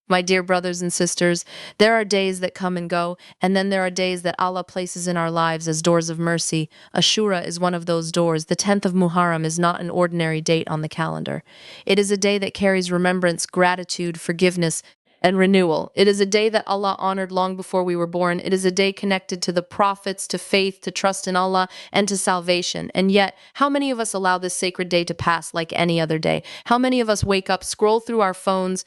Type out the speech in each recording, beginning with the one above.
My dear brothers and sisters, there are days that come and go, and then there are days that Allah places in our lives as doors of mercy. Ashura is one of those doors. The 10th of Muharram is not an ordinary date on the calendar. It is a day that carries remembrance, gratitude, forgiveness, and renewal. It is a day that Allah honored long before we were born. It is a day connected to the prophets, to faith, to trust in Allah, and to salvation. And yet, how many of us allow this sacred day to pass like any other day? How many of us wake up, scroll through our phones,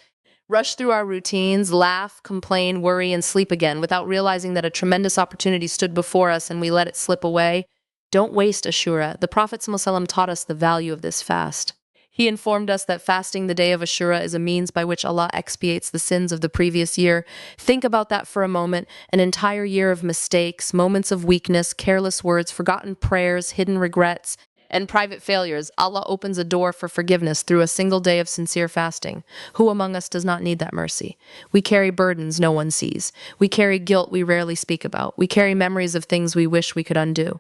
rush through our routines, laugh, complain, worry, and sleep again without realizing that a tremendous opportunity stood before us and we let it slip away? Don't waste Ashura. The Prophet ﷺ taught us the value of this fast. He informed us that fasting the day of Ashura is a means by which Allah expiates the sins of the previous year. Think about that for a moment. An entire year of mistakes, moments of weakness, careless words, forgotten prayers, hidden regrets, and private failures. Allah opens a door for forgiveness through a single day of sincere fasting. Who among us does not need that mercy? We carry burdens no one sees. We carry guilt we rarely speak about. We carry memories of things we wish we could undo.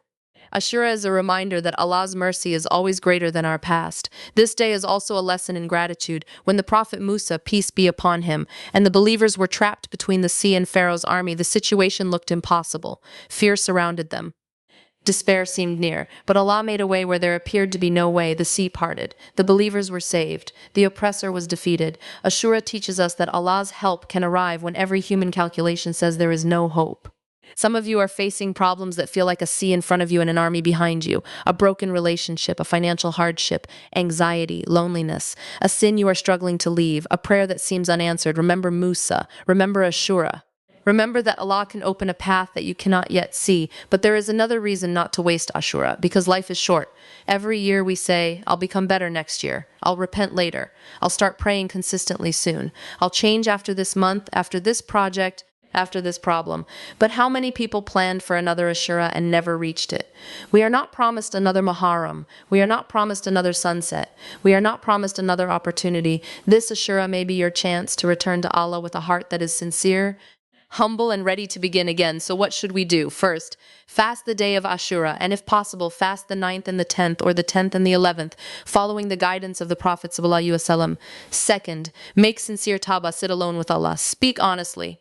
Ashura is a reminder that Allah's mercy is always greater than our past. This day is also a lesson in gratitude. When the Prophet Musa, peace be upon him, and the believers were trapped between the sea and Pharaoh's army, the situation looked impossible. Fear surrounded them. Despair seemed near, but Allah made a way where there appeared to be no way. The sea parted. The believers were saved. The oppressor was defeated. Ashura teaches us that Allah's help can arrive when every human calculation says there is no hope. Some of you are facing problems that feel like a sea in front of you and an army behind you, a broken relationship, a financial hardship, anxiety, loneliness, a sin you are struggling to leave, a prayer that seems unanswered. Remember Musa. Remember Ashura. Remember that Allah can open a path that you cannot yet see, but there is another reason not to waste Ashura, because life is short. Every year we say, I'll become better next year. I'll repent later. I'll start praying consistently soon. I'll change after this month, after this project, after this problem. But how many people planned for another Ashura and never reached it? We are not promised another Muharram. We are not promised another sunset. We are not promised another opportunity. This Ashura may be your chance to return to Allah with a heart that is sincere, humble, and ready to begin again. So what should we do? First, fast the day of Ashura, and if possible, fast the 9th and the 10th, or the 10th and the 11th, following the guidance of the Prophet ﷺ. Second, make sincere Tawbah, sit alone with Allah. Speak honestly.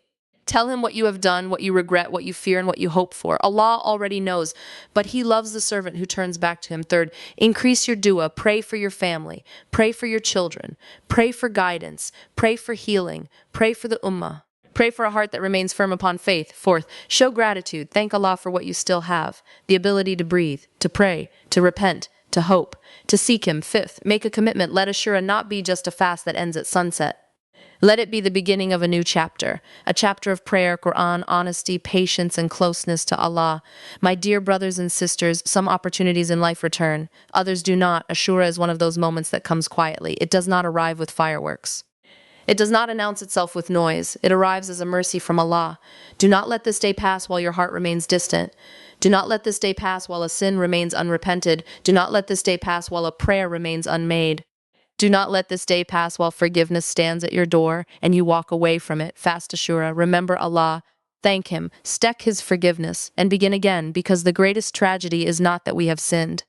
Tell him what you have done, what you regret, what you fear, and what you hope for. Allah already knows, but He loves the servant who turns back to Him. Third, increase your dua. Pray for your family. Pray for your children. Pray for guidance. Pray for healing. Pray for the ummah. Pray for a heart that remains firm upon faith. Fourth, show gratitude. Thank Allah for what you still have. The ability to breathe, to pray, to repent, to hope, to seek Him. Fifth, make a commitment. Let Ashura not be just a fast that ends at sunset. Let it be the beginning of a new chapter, a chapter of prayer, Quran, honesty, patience, and closeness to Allah. My dear brothers and sisters, some opportunities in life return. Others do not. Ashura is one of those moments that comes quietly. It does not arrive with fireworks. It does not announce itself with noise. It arrives as a mercy from Allah. Do not let this day pass while your heart remains distant. Do not let this day pass while a sin remains unrepented. Do not let this day pass while a prayer remains unmade. Do not let this day pass while forgiveness stands at your door and you walk away from it. Fast Ashura, remember Allah, thank Him, stack His forgiveness, and begin again, because the greatest tragedy is not that we have sinned.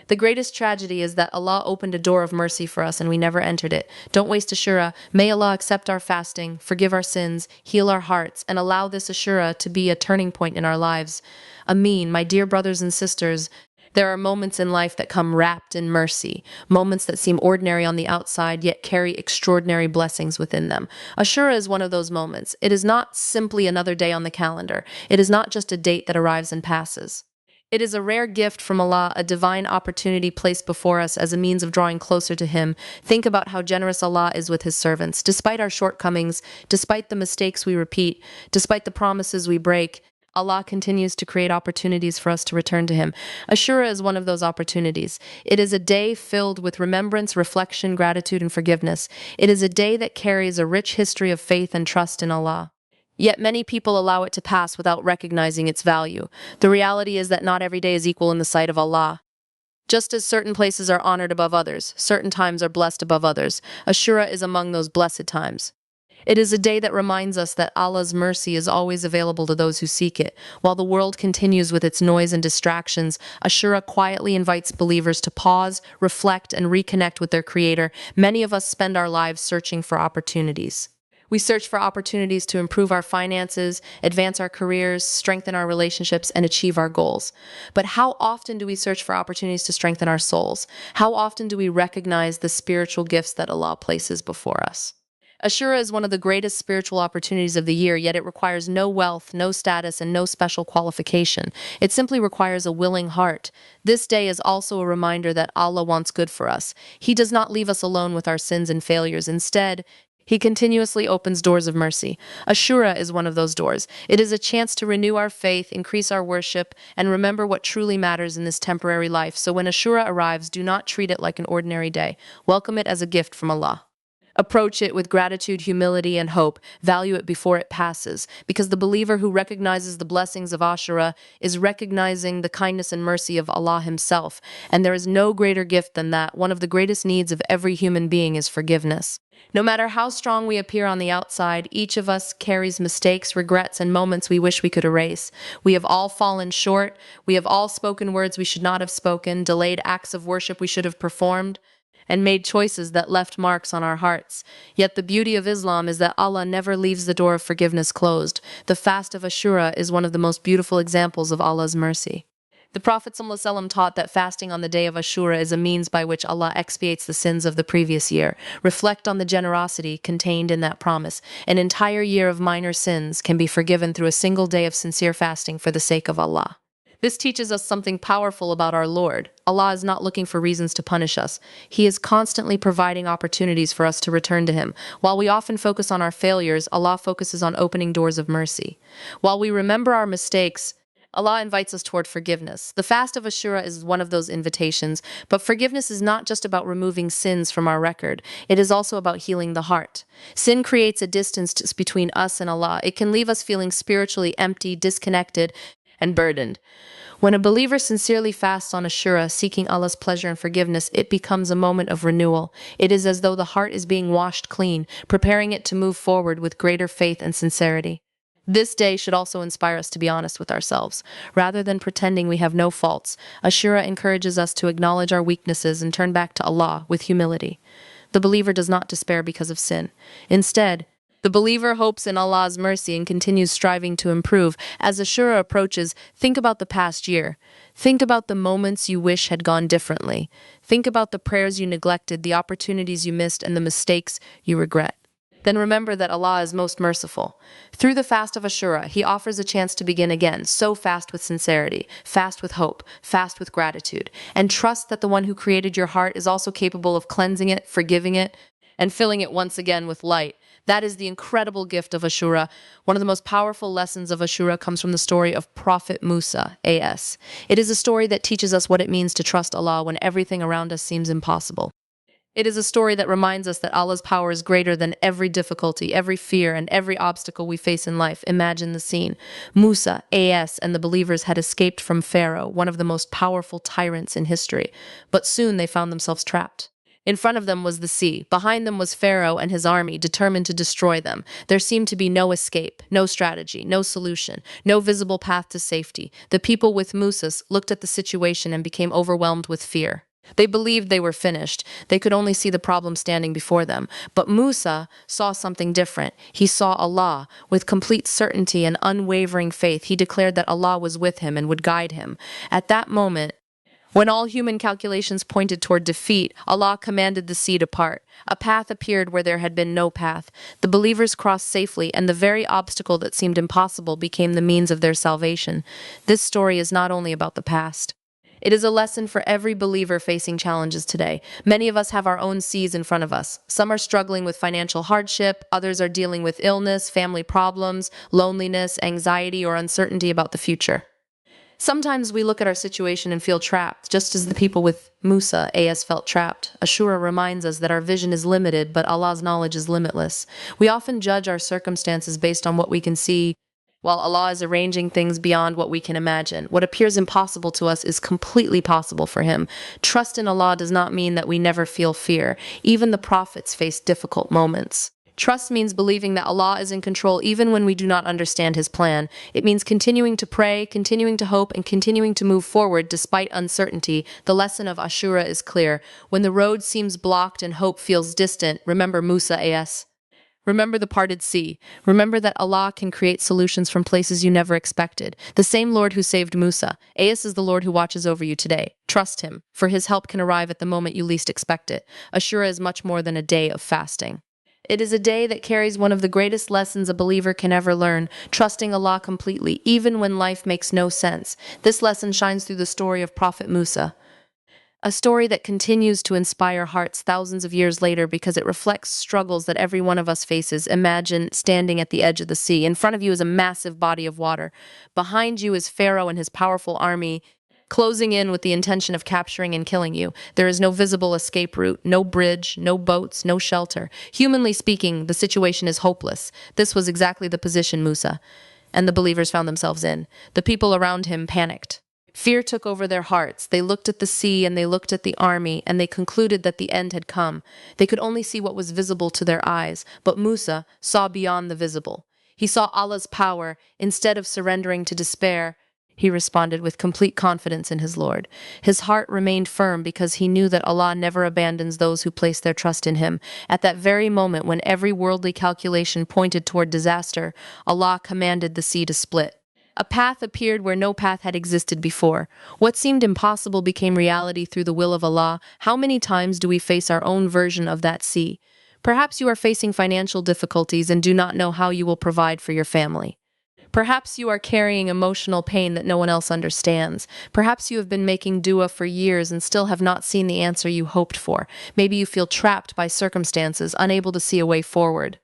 The greatest tragedy is that Allah opened a door of mercy for us and we never entered it. Don't waste Ashura. May Allah accept our fasting, forgive our sins, heal our hearts, and allow this Ashura to be a turning point in our lives. Ameen, my dear brothers and sisters. There are moments in life that come wrapped in mercy, moments that seem ordinary on the outside yet carry extraordinary blessings within them. Ashura is one of those moments. It is not simply another day on the calendar. It is not just a date that arrives and passes. It is a rare gift from Allah, a divine opportunity placed before us as a means of drawing closer to Him. Think about how generous Allah is with His servants. Despite our shortcomings, despite the mistakes we repeat, despite the promises we break, Allah continues to create opportunities for us to return to Him. Ashura is one of those opportunities. It is a day filled with remembrance, reflection, gratitude, and forgiveness. It is a day that carries a rich history of faith and trust in Allah. Yet many people allow it to pass without recognizing its value. The reality is that not every day is equal in the sight of Allah. Just as certain places are honored above others, certain times are blessed above others. Ashura is among those blessed times. It is a day that reminds us that Allah's mercy is always available to those who seek it. While the world continues with its noise and distractions, Ashura quietly invites believers to pause, reflect, and reconnect with their Creator. Many of us spend our lives searching for opportunities. We search for opportunities to improve our finances, advance our careers, strengthen our relationships, and achieve our goals. But how often do we search for opportunities to strengthen our souls? How often do we recognize the spiritual gifts that Allah places before us? Ashura is one of the greatest spiritual opportunities of the year, yet it requires no wealth, no status, and no special qualification. It simply requires a willing heart. This day is also a reminder that Allah wants good for us. He does not leave us alone with our sins and failures. Instead, He continuously opens doors of mercy. Ashura is one of those doors. It is a chance to renew our faith, increase our worship, and remember what truly matters in this temporary life. So when Ashura arrives, do not treat it like an ordinary day. Welcome it as a gift from Allah. Approach it with gratitude, humility, and hope. Value it before it passes, because the believer who recognizes the blessings of Ashura is recognizing the kindness and mercy of Allah Himself. And there is no greater gift than that. One of the greatest needs of every human being is forgiveness. No matter how strong we appear on the outside, each of us carries mistakes, regrets, and moments we wish we could erase. We have all fallen short. We have all spoken words we should not have spoken, delayed acts of worship we should have performed, and made choices that left marks on our hearts. Yet the beauty of Islam is that Allah never leaves the door of forgiveness closed. The fast of Ashura is one of the most beautiful examples of Allah's mercy. The Prophet ﷺ taught that fasting on the day of Ashura is a means by which Allah expiates the sins of the previous year. Reflect on the generosity contained in that promise. An entire year of minor sins can be forgiven through a single day of sincere fasting for the sake of Allah. This teaches us something powerful about our Lord. Allah is not looking for reasons to punish us. He is constantly providing opportunities for us to return to Him. While we often focus on our failures, Allah focuses on opening doors of mercy. While we remember our mistakes, Allah invites us toward forgiveness. The fast of Ashura is one of those invitations, but forgiveness is not just about removing sins from our record. It is also about healing the heart. Sin creates a distance between us and Allah. It can leave us feeling spiritually empty, disconnected, and burdened. When a believer sincerely fasts on Ashura, seeking Allah's pleasure and forgiveness, it becomes a moment of renewal. It is as though the heart is being washed clean, preparing it to move forward with greater faith and sincerity. This day should also inspire us to be honest with ourselves. Rather than pretending we have no faults, Ashura encourages us to acknowledge our weaknesses and turn back to Allah with humility. The believer does not despair because of sin. Instead, the believer hopes in Allah's mercy and continues striving to improve. As Ashura approaches, think about the past year. Think about the moments you wish had gone differently. Think about the prayers you neglected, the opportunities you missed, and the mistakes you regret. Then remember that Allah is most merciful. Through the fast of Ashura, He offers a chance to begin again. So fast with sincerity, fast with hope, fast with gratitude, and trust that the one who created your heart is also capable of cleansing it, forgiving it, and filling it once again with light. That is the incredible gift of Ashura. One of the most powerful lessons of Ashura comes from the story of Prophet Musa, A.S. It is a story that teaches us what it means to trust Allah when everything around us seems impossible. It is a story that reminds us that Allah's power is greater than every difficulty, every fear, and every obstacle we face in life. Imagine the scene. Musa, A.S., and the believers had escaped from Pharaoh, one of the most powerful tyrants in history. But soon they found themselves trapped. In front of them was the sea. Behind them was Pharaoh and his army, determined to destroy them. There seemed to be no escape, no strategy, no solution, no visible path to safety. The people with Musa looked at the situation and became overwhelmed with fear. They believed they were finished. They could only see the problem standing before them. But Musa saw something different. He saw Allah. With complete certainty and unwavering faith, he declared that Allah was with him and would guide him. At that moment, when all human calculations pointed toward defeat, Allah commanded the sea to part. A path appeared where there had been no path. The believers crossed safely, and the very obstacle that seemed impossible became the means of their salvation. This story is not only about the past. It is a lesson for every believer facing challenges today. Many of us have our own seas in front of us. Some are struggling with financial hardship, others are dealing with illness, family problems, loneliness, anxiety, or uncertainty about the future. Sometimes we look at our situation and feel trapped, just as the people with Musa, A.S., felt trapped. Ashura reminds us that our vision is limited, but Allah's knowledge is limitless. We often judge our circumstances based on what we can see, while Allah is arranging things beyond what we can imagine. What appears impossible to us is completely possible for Him. Trust in Allah does not mean that we never feel fear. Even the prophets face difficult moments. Trust means believing that Allah is in control even when we do not understand His plan. It means continuing to pray, continuing to hope, and continuing to move forward despite uncertainty. The lesson of Ashura is clear. When the road seems blocked and hope feels distant, remember Musa, A.S. Remember the parted sea. Remember that Allah can create solutions from places you never expected. The same Lord who saved Musa. As is the Lord who watches over you today. Trust him, for his help can arrive at the moment you least expect it. Ashura is much more than a day of fasting. It is a day that carries one of the greatest lessons a believer can ever learn, trusting Allah completely, even when life makes no sense. This lesson shines through the story of Prophet Musa. A story that continues to inspire hearts thousands of years later because it reflects struggles that every one of us faces. Imagine standing at the edge of the sea. In front of you is a massive body of water. Behind you is Pharaoh and his powerful army, closing in with the intention of capturing and killing you. There is no visible escape route, no bridge, no boats, no shelter. Humanly speaking, the situation is hopeless. This was exactly the position Musa and the believers found themselves in. The people around him panicked. Fear took over their hearts. They looked at the sea and they looked at the army and they concluded that the end had come. They could only see what was visible to their eyes, but Musa saw beyond the visible. He saw Allah's power. Instead of surrendering to despair, he responded with complete confidence in his Lord. His heart remained firm because he knew that Allah never abandons those who place their trust in him. At that very moment when every worldly calculation pointed toward disaster, Allah commanded the sea to split. A path appeared where no path had existed before. What seemed impossible became reality through the will of Allah. How many times do we face our own version of that sea? Perhaps you are facing financial difficulties and do not know how you will provide for your family. Perhaps you are carrying emotional pain that no one else understands. Perhaps you have been making dua for years and still have not seen the answer you hoped for. Maybe you feel trapped by circumstances, unable to see a way forward.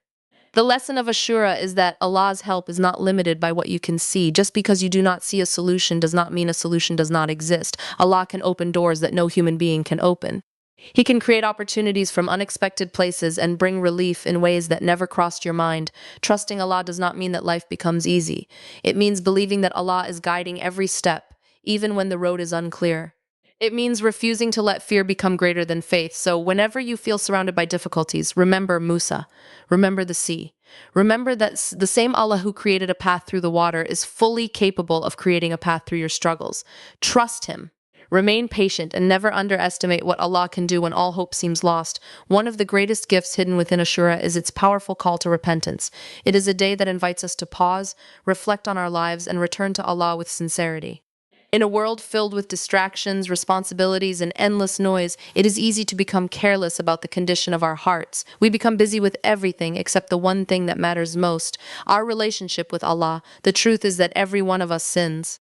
The lesson of Ashura is that Allah's help is not limited by what you can see. Just because you do not see a solution does not mean a solution does not exist. Allah can open doors that no human being can open. He can create opportunities from unexpected places and bring relief in ways that never crossed your mind. Trusting Allah does not mean that life becomes easy. It means believing that Allah is guiding every step, even when the road is unclear. It means refusing to let fear become greater than faith. So whenever you feel surrounded by difficulties, remember Musa. Remember the sea. Remember that the same Allah who created a path through the water is fully capable of creating a path through your struggles. Trust him. Remain patient and never underestimate what Allah can do when all hope seems lost. One of the greatest gifts hidden within Ashura is its powerful call to repentance. It is a day that invites us to pause, reflect on our lives, and return to Allah with sincerity. In a world filled with distractions, responsibilities, and endless noise, it is easy to become careless about the condition of our hearts. We become busy with everything except the one thing that matters most, our relationship with Allah. The truth is that every one of us sins.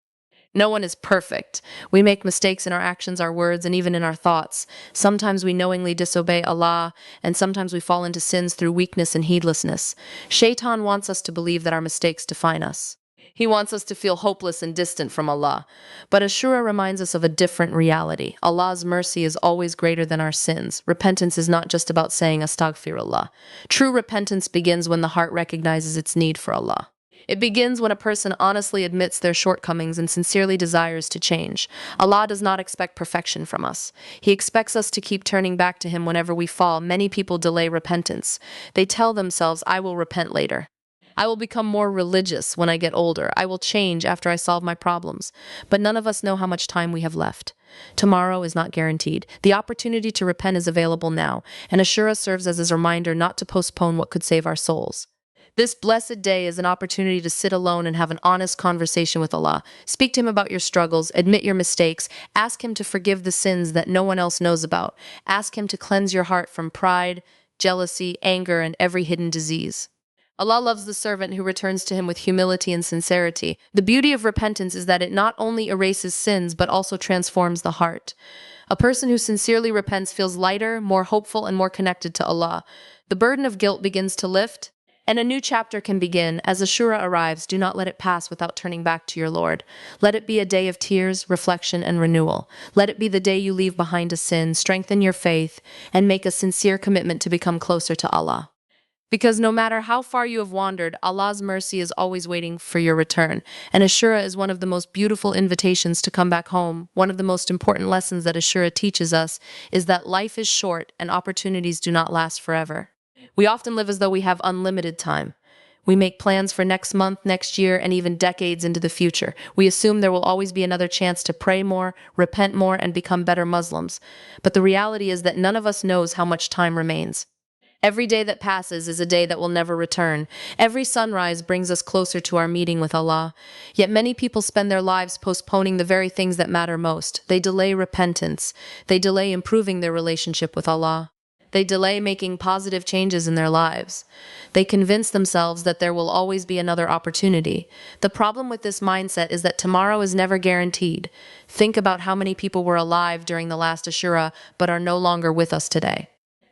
No one is perfect. We make mistakes in our actions, our words, and even in our thoughts. Sometimes we knowingly disobey Allah, and sometimes we fall into sins through weakness and heedlessness. Shaitan wants us to believe that our mistakes define us. He wants us to feel hopeless and distant from Allah. But Ashura reminds us of a different reality. Allah's mercy is always greater than our sins. Repentance is not just about saying Astaghfirullah. True repentance begins when the heart recognizes its need for Allah. It begins when a person honestly admits their shortcomings and sincerely desires to change. Allah does not expect perfection from us. He expects us to keep turning back to Him whenever we fall. Many people delay repentance. They tell themselves, I will repent later. I will become more religious when I get older. I will change after I solve my problems. But none of us know how much time we have left. Tomorrow is not guaranteed. The opportunity to repent is available now, and Ashura serves as a reminder not to postpone what could save our souls. This blessed day is an opportunity to sit alone and have an honest conversation with Allah. Speak to Him about your struggles, admit your mistakes, ask Him to forgive the sins that no one else knows about. Ask Him to cleanse your heart from pride, jealousy, anger, and every hidden disease. Allah loves the servant who returns to Him with humility and sincerity. The beauty of repentance is that it not only erases sins, but also transforms the heart. A person who sincerely repents feels lighter, more hopeful, and more connected to Allah. The burden of guilt begins to lift, and a new chapter can begin. As Ashura arrives, do not let it pass without turning back to your Lord. Let it be a day of tears, reflection, and renewal. Let it be the day you leave behind a sin, strengthen your faith, and make a sincere commitment to become closer to Allah. Because no matter how far you have wandered, Allah's mercy is always waiting for your return. And Ashura is one of the most beautiful invitations to come back home. One of the most important lessons that Ashura teaches us is that life is short and opportunities do not last forever. We often live as though we have unlimited time. We make plans for next month, next year, and even decades into the future. We assume there will always be another chance to pray more, repent more, and become better Muslims. But the reality is that none of us knows how much time remains. Every day that passes is a day that will never return. Every sunrise brings us closer to our meeting with Allah. Yet many people spend their lives postponing the very things that matter most. They delay repentance. They delay improving their relationship with Allah. They delay making positive changes in their lives. They convince themselves that there will always be another opportunity. The problem with this mindset is that tomorrow is never guaranteed. Think about how many people were alive during the last Ashura but are no longer with us today.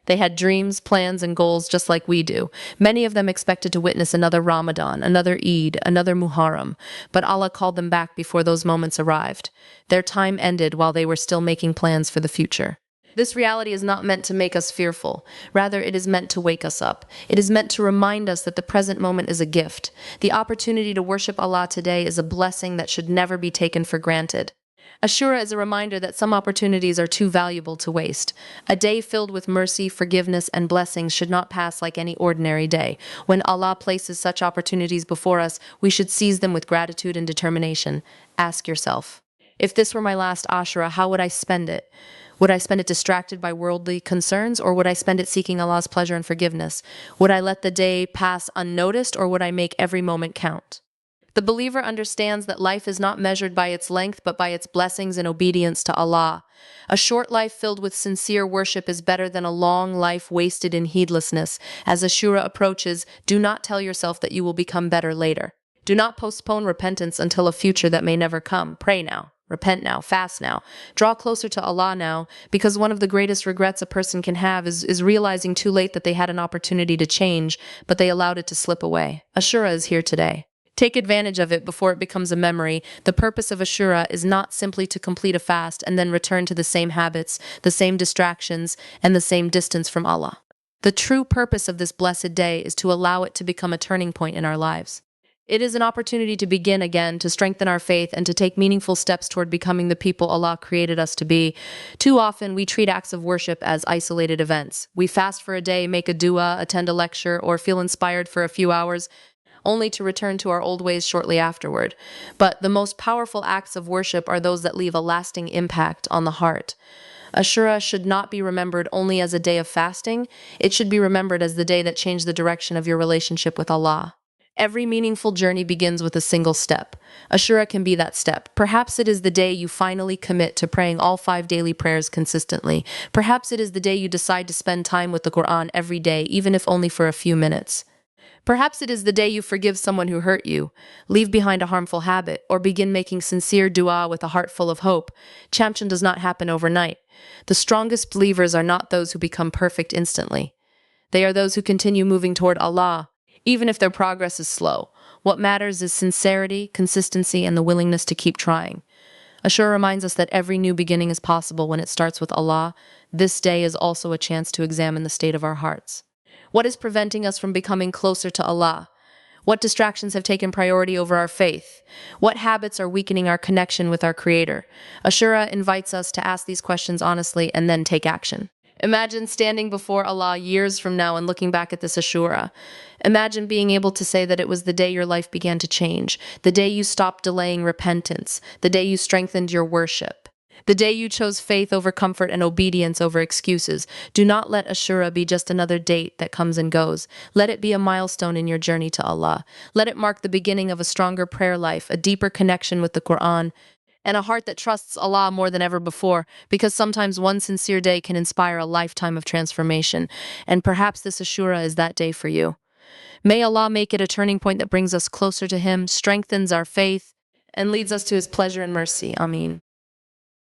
They had dreams, plans, and goals just like we do. Many of them expected to witness another Ramadan, another Eid, another Muharram, but Allah called them back before those moments arrived. Their time ended while they were still making plans for the future. This reality is not meant to make us fearful. Rather, it is meant to wake us up. It is meant to remind us that the present moment is a gift. The opportunity to worship Allah today is a blessing that should never be taken for granted. Ashura is a reminder that some opportunities are too valuable to waste. A day filled with mercy, forgiveness, and blessings should not pass like any ordinary day. When Allah places such opportunities before us, we should seize them with gratitude and determination. Ask yourself, if this were my last Ashura, how would I spend it? Would I spend it distracted by worldly concerns, or would I spend it seeking Allah's pleasure and forgiveness? Would I let the day pass unnoticed, or would I make every moment count? The believer understands that life is not measured by its length, but by its blessings and obedience to Allah. A short life filled with sincere worship is better than a long life wasted in heedlessness. As Ashura approaches, do not tell yourself that you will become better later. Do not postpone repentance until a future that may never come. Pray now. Repent now, fast now, draw closer to Allah now, because one of the greatest regrets a person can have is realizing too late that they had an opportunity to change, but they allowed it to slip away. Ashura is here today. Take advantage of it before it becomes a memory. The purpose of Ashura is not simply to complete a fast and then return to the same habits, the same distractions, and the same distance from Allah. The true purpose of this blessed day is to allow it to become a turning point in our lives. It is an opportunity to begin again, to strengthen our faith, and to take meaningful steps toward becoming the people Allah created us to be. Too often, we treat acts of worship as isolated events. We fast for a day, make a dua, attend a lecture, or feel inspired for a few hours, only to return to our old ways shortly afterward. But the most powerful acts of worship are those that leave a lasting impact on the heart. Ashura should not be remembered only as a day of fasting. It should be remembered as the day that changed the direction of your relationship with Allah. Every meaningful journey begins with a single step. Ashura can be that step. Perhaps it is the day you finally commit to praying all 5 daily prayers consistently. Perhaps it is the day you decide to spend time with the Quran every day, even if only for a few minutes. Perhaps it is the day you forgive someone who hurt you, leave behind a harmful habit, or begin making sincere dua with a heart full of hope. Champion does not happen overnight. The strongest believers are not those who become perfect instantly. They are those who continue moving toward Allah, even if their progress is slow. What matters is sincerity, consistency, and the willingness to keep trying. Ashura reminds us that every new beginning is possible when it starts with Allah. This day is also a chance to examine the state of our hearts. What is preventing us from becoming closer to Allah? What distractions have taken priority over our faith? What habits are weakening our connection with our Creator? Ashura invites us to ask these questions honestly and then take action. Imagine standing before Allah years from now and looking back at this Ashura. Imagine being able to say that it was the day your life began to change, the day you stopped delaying repentance, the day you strengthened your worship, the day you chose faith over comfort and obedience over excuses. Do not let Ashura be just another date that comes and goes. Let it be a milestone in your journey to Allah. Let it mark the beginning of a stronger prayer life, a deeper connection with the Quran, and a heart that trusts Allah more than ever before, because sometimes one sincere day can inspire a lifetime of transformation, and perhaps this Ashura is that day for you. May Allah make it a turning point that brings us closer to Him, strengthens our faith, and leads us to His pleasure and mercy. Ameen.